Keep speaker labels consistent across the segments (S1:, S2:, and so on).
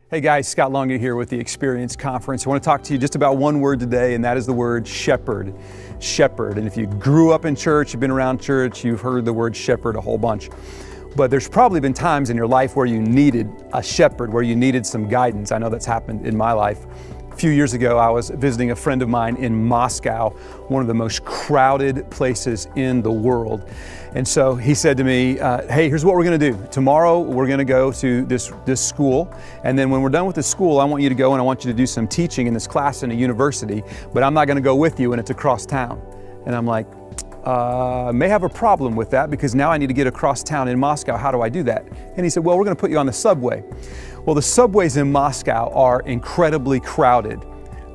S1: Hey guys, Scott Longyear here with the Experience Conference. I want to talk to you just about one word today, and that is the word shepherd. Shepherd. And if you grew up in church, you've been around church, you've heard the word shepherd a whole bunch. But there's probably been times in your life where you needed a shepherd, where you needed some guidance. I know that's happened in my life. A few years ago, I was visiting a friend of mine in Moscow, one of the most crowded places in the world. And so he said to me, hey, here's what we're gonna do. Tomorrow, we're gonna go to this school. And then when we're done with the school, I want you to go and I want you to do some teaching in this class in a university, but I'm not gonna go with you and it's across town. And I'm like, may have a problem with that because now I need to get across town in Moscow. How do I do that? And he said, well, we're gonna put you on the subway. Well, the subways in Moscow are incredibly crowded,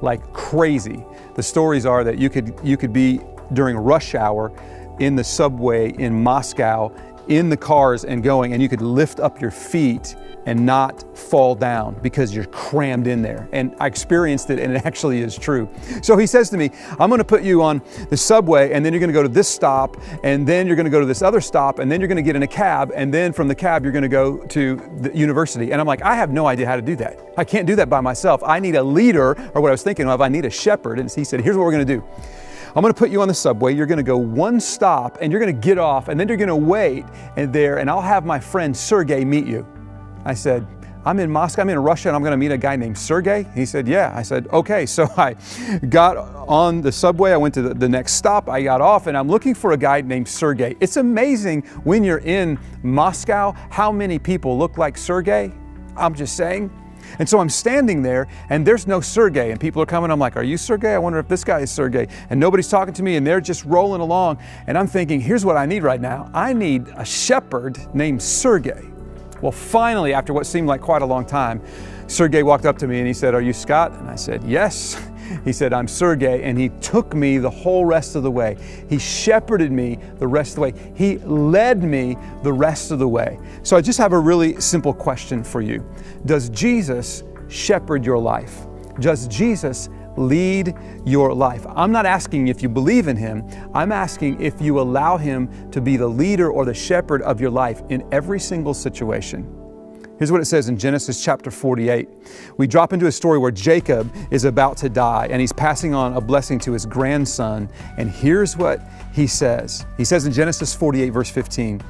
S1: like crazy. The stories are that you could be during rush hour in the subway in Moscow, in the cars and going, and you could lift up your feet and not fall down because you're crammed in there. And I experienced it, and it actually is true. So he says to me, I'm gonna put you on the subway, and then you're gonna go to this stop, and then you're gonna go to this other stop, and then you're gonna get in a cab, and then from the cab, you're gonna go to the university. And I'm like, I have no idea how to do that. I can't do that by myself. I need a leader, or what I was thinking of, I need a shepherd. And he said, here's what we're gonna do. I'm gonna put you on the subway, you're gonna go one stop, and you're gonna get off, and then you're gonna wait and I'll have my friend Sergey meet you. I said, I'm in Moscow, I'm in Russia, and I'm gonna meet a guy named Sergey? He said, yeah. I said, okay. So I got on the subway, I went to the next stop, I got off, and I'm looking for a guy named Sergey. It's amazing when you're in Moscow, how many people look like Sergey. I'm just saying. And so I'm standing there and there's no Sergey, and people are coming. I'm like, are you Sergey? I wonder if this guy is Sergey. And nobody's talking to me, and they're just rolling along. And I'm thinking, here's what I need right now. I need a shepherd named Sergey. Well, finally, after what seemed like quite a long time, Sergey walked up to me and he said, are you Scott? And I said, yes. He said, I'm Sergey, and he took me the whole rest of the way. He shepherded me the rest of the way. He led me the rest of the way. So I just have a really simple question for you. Does Jesus shepherd your life? Does Jesus lead your life? I'm not asking if you believe in Him. I'm asking if you allow Him to be the leader or the shepherd of your life in every single situation. Here's what it says in Genesis chapter 48. We drop into a story where Jacob is about to die and he's passing on a blessing to his grandson. And here's what he says. He says in Genesis 48 verse 15,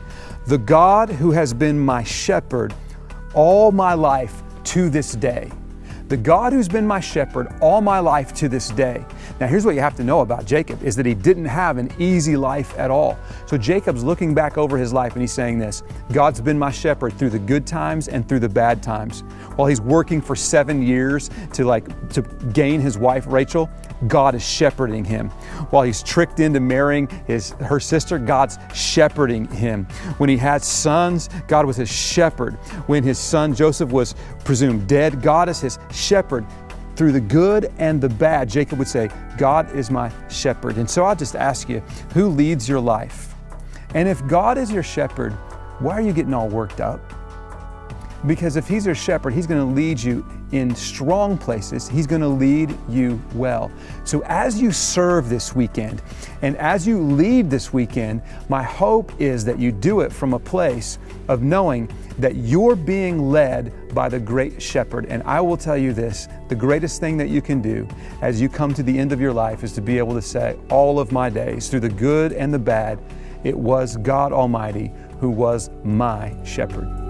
S1: the God who has been my shepherd all my life to this day. The God who's been my shepherd all my life to this day. Now here's what you have to know about Jacob is that he didn't have an easy life at all. So Jacob's looking back over his life and he's saying this, God's been my shepherd through the good times and through the bad times. While he's working for 7 years to gain his wife Rachel, God is shepherding him. While he's tricked into marrying her sister, God's shepherding him. When he had sons, God was his shepherd. When his son Joseph was presumed dead, God is his shepherd. Through the good and the bad, Jacob would say, God is my shepherd. And so I'll just ask you, who leads your life? And if God is your shepherd, why are you getting all worked up? Because if He's your shepherd, He's going to lead you in strong places. He's going to lead you well. So as you serve this weekend and as you lead this weekend, my hope is that you do it from a place of knowing that you're being led by the great shepherd. And I will tell you this, the greatest thing that you can do as you come to the end of your life is to be able to say, all of my days, through the good and the bad, it was God Almighty who was my shepherd.